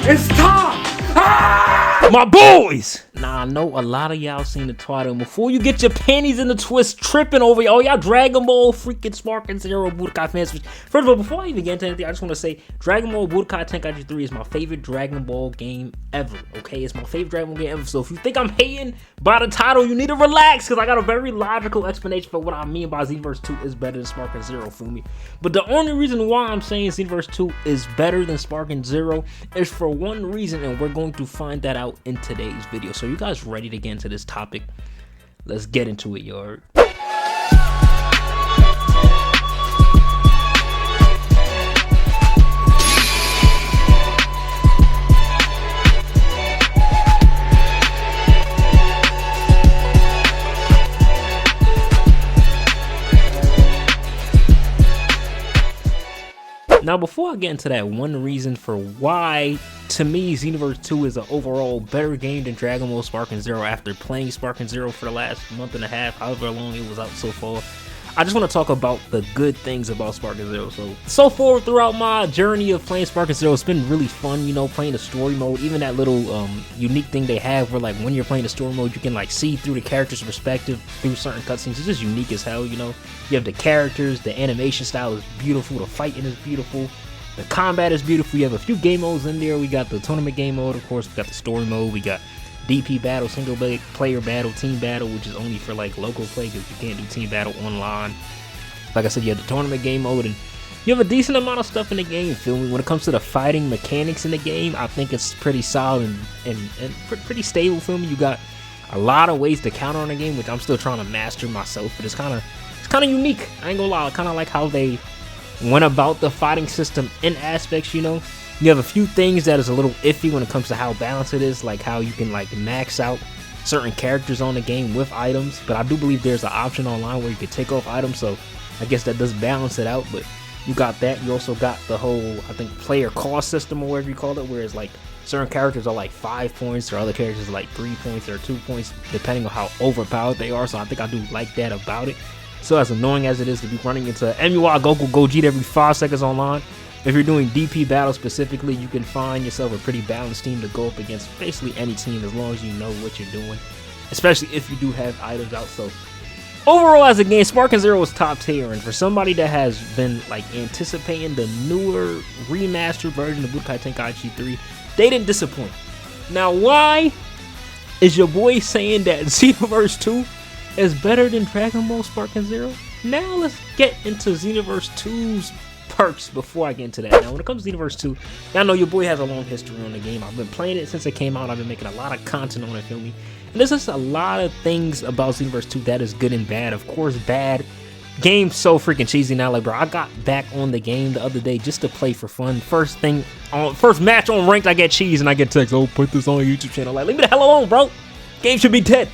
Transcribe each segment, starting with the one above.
It's time! My boys! Now, I know a lot of y'all seen the title. Before you get your panties in the twist tripping over y'all Dragon Ball freaking Spark and Zero Budokai fans. First of all, before I even get into anything, I just want to say Dragon Ball Budokai Tenkaichi 3 is my favorite Dragon Ball game ever, okay? It's my favorite Dragon Ball game ever. So if you think I'm hating by the title, you need to relax, because I got a very logical explanation for what I mean by Xenoverse 2 is better than Spark and Zero, feel me? But the only reason why I'm saying Xenoverse 2 is better than Spark and Zero is for one reason, and we're going to find that out in today's video. So you guys ready to get into this topic? Let's get into it, y'all. Now, before I get into that, one reason for why, to me, Xenoverse 2 is an overall better game than Dragon Ball Spark and Zero after playing Spark and Zero for the last month and a half, however long it was out so far. I just want to talk about the good things about Spark and Zero. So far throughout my journey of playing Spark and Zero, it's been really fun, you know, playing the story mode. Even that little unique thing they have where, like, when you're playing the story mode, you can, like, see through the character's perspective through certain cutscenes. It's just unique as hell, you know. You have the characters, the animation style is beautiful, the fighting is beautiful, the combat is beautiful. You have a few game modes in there. We got the tournament game mode, of course. We got the story mode. We got DP battle, single player battle, team battle, which is only for like local play because you can't do team battle online. Like I said, you have the tournament game mode, and you have a decent amount of stuff in the game, feel me? When it comes to the fighting mechanics in the game, I think it's pretty solid and pretty stable, feel me? You got a lot of ways to counter on the game, which I'm still trying to master myself, but it's kind of unique. I ain't gonna lie, I kind of like how they went about the fighting system in aspects, you know. You have a few things that is a little iffy when it comes to how balanced it is, like how you can like max out certain characters on the game with items, but I do believe there's an option online where you can take off items, so I guess that does balance it out. But you got that. You also got the whole, I think, player cost system or whatever you call it, whereas like certain characters are like 5 points or other characters are like 3 points or 2 points depending on how overpowered they are, so I think I do like that about it. So as annoying as it is to be running into MUI Goku Gogeta every 5 seconds online, if you're doing DP battle specifically, you can find yourself a pretty balanced team to go up against basically any team as long as you know what you're doing, especially if you do have items out. So overall as a game, Spark and Zero is top tier, and for somebody that has been like anticipating the newer remastered version of Budokai Tenkaichi 3, they didn't disappoint. Now why is your boy saying that Xenoverse 2 is better than Dragon Ball Spark and Zero? Now let's get into Xenoverse 2's perks before I get into that. Now when it comes to Xenoverse 2, y'all know your boy has a long history on the game. I've been playing it since it came out. I've been making a lot of content on it, feel me? And there's just a lot of things about Xenoverse 2 that is good and bad. Of course, bad. Game's so freaking cheesy now. Like, bro, I got back on the game the other day just to play for fun. First match on ranked, I get cheese and I get text, oh, put this on your YouTube channel. Like, leave me the hell alone, bro. Game should be dead.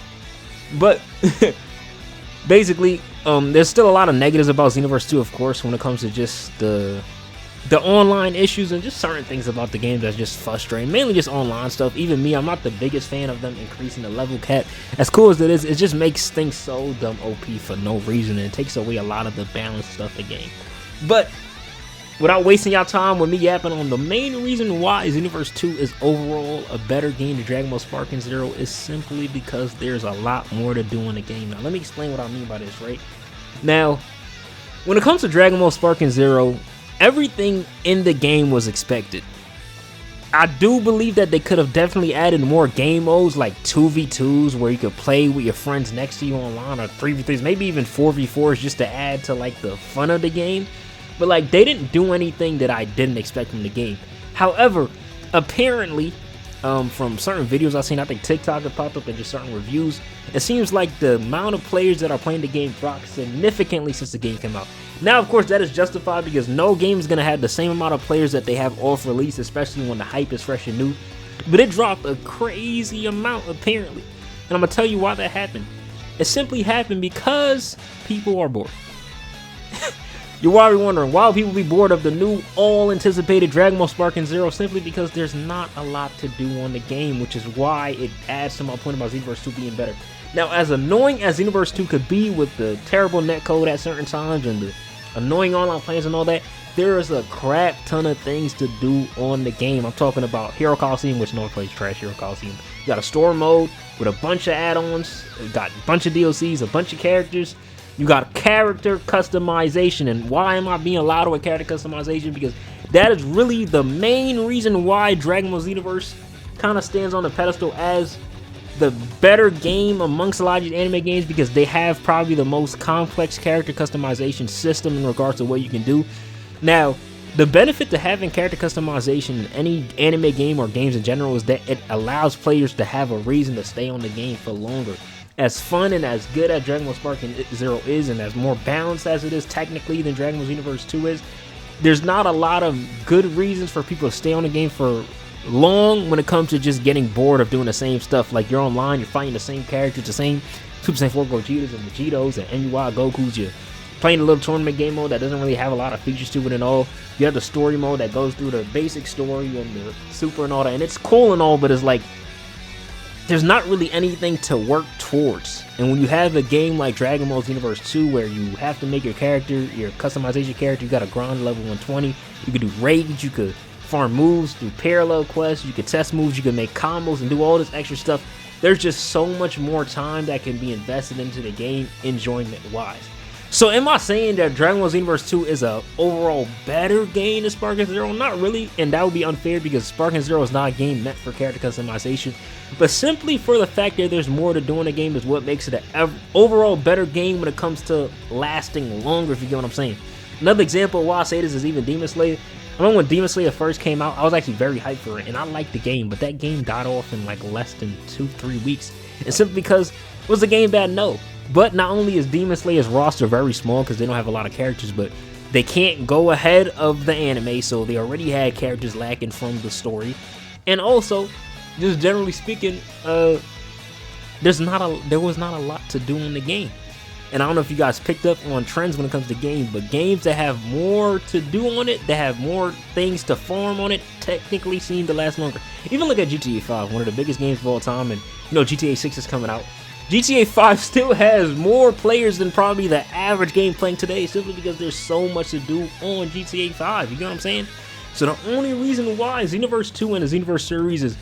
But basically, there's still a lot of negatives about Xenoverse 2, of course, when it comes to just the online issues and just certain things about the game that's just frustrating. Mainly just online stuff. Even me, I'm not the biggest fan of them increasing the level cap. As cool as it is, it just makes things so dumb OP for no reason, and it takes away a lot of the balanced stuff of the game. But without wasting y'all time with me yapping on, the main reason why Xenoverse 2 is overall a better game than Dragon Ball Spark and Zero is simply because there's a lot more to do in the game. Now let me explain what I mean by this, right? Now, when it comes to Dragon Ball Spark and Zero, everything in the game was expected. I do believe that they could have definitely added more game modes like 2v2s where you could play with your friends next to you online, or 3v3s, maybe even 4v4s just to add to like the fun of the game. But like, they didn't do anything that I didn't expect from the game. However, apparently, from certain videos I've seen, I think TikTok have popped up and just certain reviews, it seems like the amount of players that are playing the game dropped significantly since the game came out. Now, of course, that is justified because no game is going to have the same amount of players that they have off release, especially when the hype is fresh and new. But it dropped a crazy amount, apparently. And I'm going to tell you why that happened. It simply happened because people are bored. You're probably wondering, why will people be bored of the new, all-anticipated Dragon Ball Spark and Zero? Simply because there's not a lot to do on the game, which is why it adds to my point about Xenoverse 2 being better. Now, as annoying as Xenoverse 2 could be with the terrible netcode at certain times and the annoying online plans and all that, there is a crap ton of things to do on the game. I'm talking about Hero Coliseum, which no one plays trash Hero Coliseum. You got a store mode with a bunch of add-ons, you got a bunch of DLCs, a bunch of characters. You got character customization. And why am I being loud with character customization? Because that is really the main reason why Dragon Ball Xenoverse kind of stands on the pedestal as the better game amongst a lot of these anime games, because they have probably the most complex character customization system in regards to what you can do. Now, the benefit to having character customization in any anime game or games in general is that it allows players to have a reason to stay on the game for longer. As fun and as good as Dragon Ball Sparking Zero is, and as more balanced as it is technically than Dragon Ball Xenoverse 2 is, there's not a lot of good reasons for people to stay on the game for long when it comes to just getting bored of doing the same stuff. Like, you're online, you're fighting the same characters, the same Super Saiyan 4 Gogetas and Vegetos and MUI Gokus. You're playing a little tournament game mode that doesn't really have a lot of features to it and all. You have the story mode that goes through the basic story and the super and all that, and it's cool and all, but it's like there's not really anything to work towards. And when you have a game like Dragon Ball Xenoverse 2 where you have to make your character, your customization character, you got a grind level 120, you could do raids, you could farm moves, do parallel quests, you could test moves, you could make combos and do all this extra stuff. There's just so much more time that can be invested into the game enjoyment wise. So am I saying that Dragon Ball Xenoverse 2 is a overall better game than Sparking Zero? Not really, and that would be unfair because Sparking Zero is not a game meant for character customization. But simply for the fact that there's more to do in the game is what makes it an overall better game when it comes to lasting longer, if you get what I'm saying. Another example of why I say this is even Demon Slayer. I remember when Demon Slayer first came out, I was actually very hyped for it, and I liked the game, but that game died off in like less than 2-3 weeks. And simply because, was the game bad? No. But not only is Demon Slayer's roster very small because they don't have a lot of characters, but they can't go ahead of the anime, so they already had characters lacking from the story. And also, just generally speaking, there was not a lot to do in the game. And I don't know if you guys picked up on trends when it comes to games, but games that have more to do on it, that have more things to farm on it, technically seem to last longer. Even look at GTA 5, one of the biggest games of all time, and you know GTA 6 is coming out. GTA 5 still has more players than probably the average game playing today, simply because there's so much to do on GTA 5, you get what I'm saying? So the only reason why Xenoverse 2 and the Xenoverse series is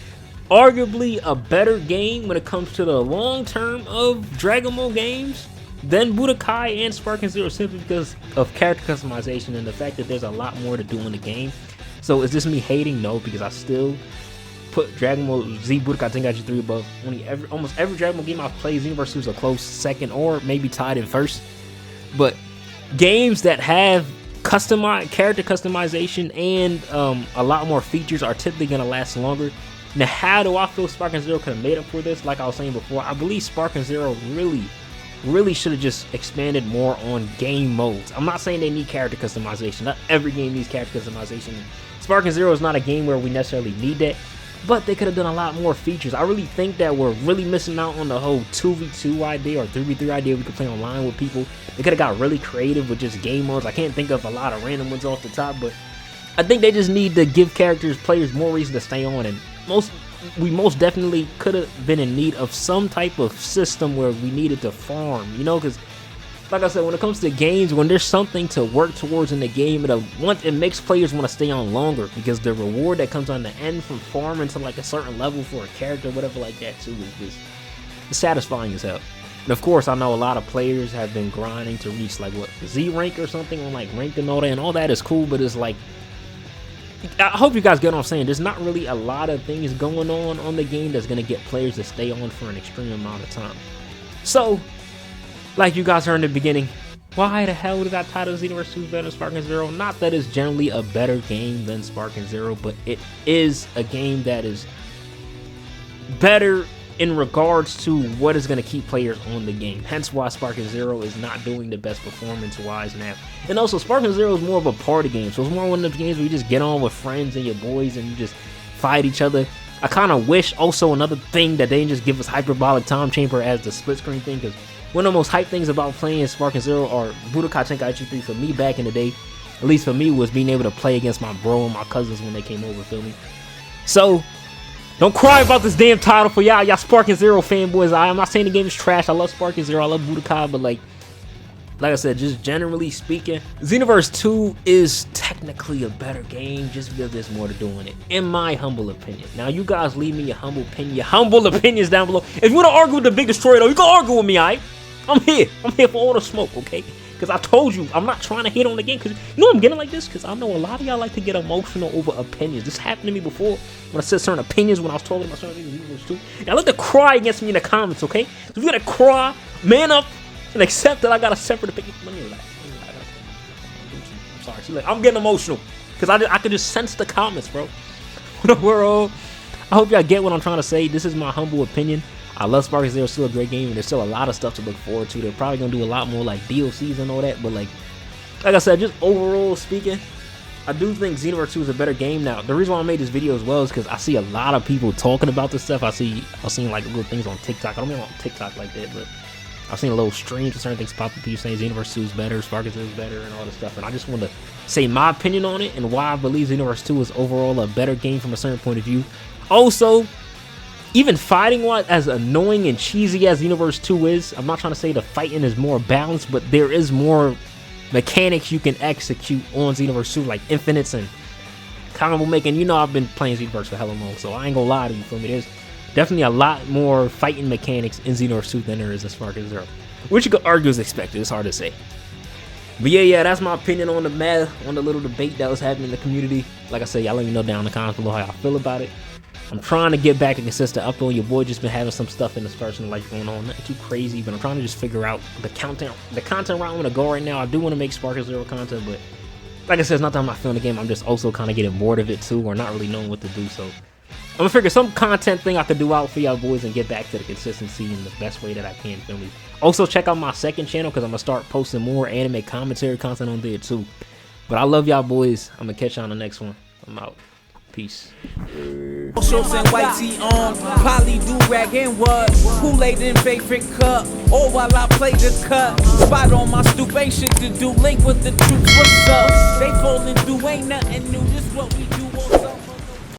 arguably a better game when it comes to the long term of Dragon Ball games than Budokai and Sparking Zero, simply because of character customization and the fact that there's a lot more to do in the game. So is this me hating? No, because I still put Dragon Ball Z Budokai Tenkaichi 3 above almost every Dragon Ball game I've played. Xenoverse 2 is a close second or maybe tied in first. But games that have character customization and a lot more features are typically going to last longer. Now, how do I feel Sparking Zero could have made up for this? Like I was saying before, I believe Sparking Zero really should have just expanded more on game modes. I'm not saying they need character customization. Not every game needs character customization. Sparking Zero is not a game where we necessarily need that, but they could have done a lot more features. I really think that we're really missing out on the whole 2v2 idea or 3v3 idea. We could play online with people. They could have got really creative with just game modes. I can't think of a lot of random ones off the top, but I think they just need to give players more reason to stay on. And we most definitely could have been in need of some type of system where we needed to farm, you know, because like I said, when it comes to games, when there's something to work towards in the game, it makes players want to stay on longer, because the reward that comes on the end from farming to like a certain level for a character, whatever like that too, is just satisfying as hell. And of course, I know a lot of players have been grinding to reach like what, Z rank or something on like ranked and all that is cool, but it's like, I hope you guys get what I'm saying. There's not really a lot of things going on the game that's going to get players to stay on for an extreme amount of time. So, like you guys heard in the beginning, why the hell did I title Xenoverse 2 better than Sparking Zero? Not that it's generally a better game than Sparking Zero, but it is a game that is better in regards to what is going to keep players on the game. Hence why Sparking Zero is not doing the best performance-wise now. And also, Sparking Zero is more of a party game, so it's more one of those games where you just get on with friends and your boys and you just fight each other. I kind of wish also another thing that they didn't just give us Hyperbolic Time Chamber as the split screen thing, because one of the most hype things about playing Sparking Zero or Budokai Tenkaichi 3 for me back in the day, at least for me, was being able to play against my bro and my cousins when they came over, feel me? So, don't cry about this damn title for y'all Sparking Zero fanboys. I'm not saying the game is trash. I love Sparking Zero. I love Budokai, but like, like I said, just generally speaking, Xenoverse 2 is technically a better game just because there's more to do in it, in my humble opinion. Now, you guys leave me your humble opinions down below. If you want to argue with the Big Destroyer, though, you can argue with me, alright? I'm here for all the smoke, okay? Because I told you, I'm not trying to hate on the game. Because you know I'm getting like this? Because I know a lot of y'all like to get emotional over opinions. This happened to me before when I said certain opinions when I was talking about certain things too. And I like to cry against me in the comments, okay? So if you're going to cry, man up, and accept that I got a separate opinion. Let me relax. I'm sorry. See, like, I'm getting emotional. Because I could just sense the comments, bro. What up, world? I hope y'all get what I'm trying to say. This is my humble opinion. I love Sparking Zero, still a great game, and there's still a lot of stuff to look forward to. They're probably gonna do a lot more like DLCs and all that, but like I said, just overall speaking, I do think Xenoverse 2 is a better game. Now, the reason why I made this video as well is because I see a lot of people talking about this stuff. I've seen like little things on TikTok. I don't mean on TikTok like that, but I've seen a little streams and certain things pop up. People saying Xenoverse 2 is better, Sparking Zero is better, and all this stuff. And I just want to say my opinion on it and why I believe Xenoverse 2 is overall a better game from a certain point of view. Also, even fighting-wise, as annoying and cheesy as Xenoverse 2 is, I'm not trying to say the fighting is more balanced, but there is more mechanics you can execute on Xenoverse 2, like infinites and combo making. You know I've been playing Xenoverse for hella long, so I ain't gonna lie to you, feel me? There's definitely a lot more fighting mechanics in Xenoverse 2 than there is in Sparking Zero, which you could argue is expected. It's hard to say. But yeah, that's my opinion on the little debate that was happening in the community. Like I said, y'all let me know down in the comments below how y'all feel about it. I'm trying to get back a consistent upload. Your boy just been having some stuff in his personal life going on. Nothing too crazy, but I'm trying to just figure out the content route I want to go right now. I do want to make Sparking Zero content, but like I said, it's not that I'm not feeling the game. I'm just also kind of getting bored of it too, or not really knowing what to do. So I'm gonna figure some content thing I could do out for y'all boys and get back to the consistency in the best way that I can, feel me? Also, check out my second channel because I'm gonna start posting more anime commentary content on there too. But I love y'all boys. I'm gonna catch y'all on the next one. I'm out. Peace. Shorts and white tee on, poly do rag and what? Kool-Aid in favorite cup, or while I play the cut. Spot on my stoop, ain't shit to do. Link with the troops, what's up? They falling through, ain't nothing new. This what we do.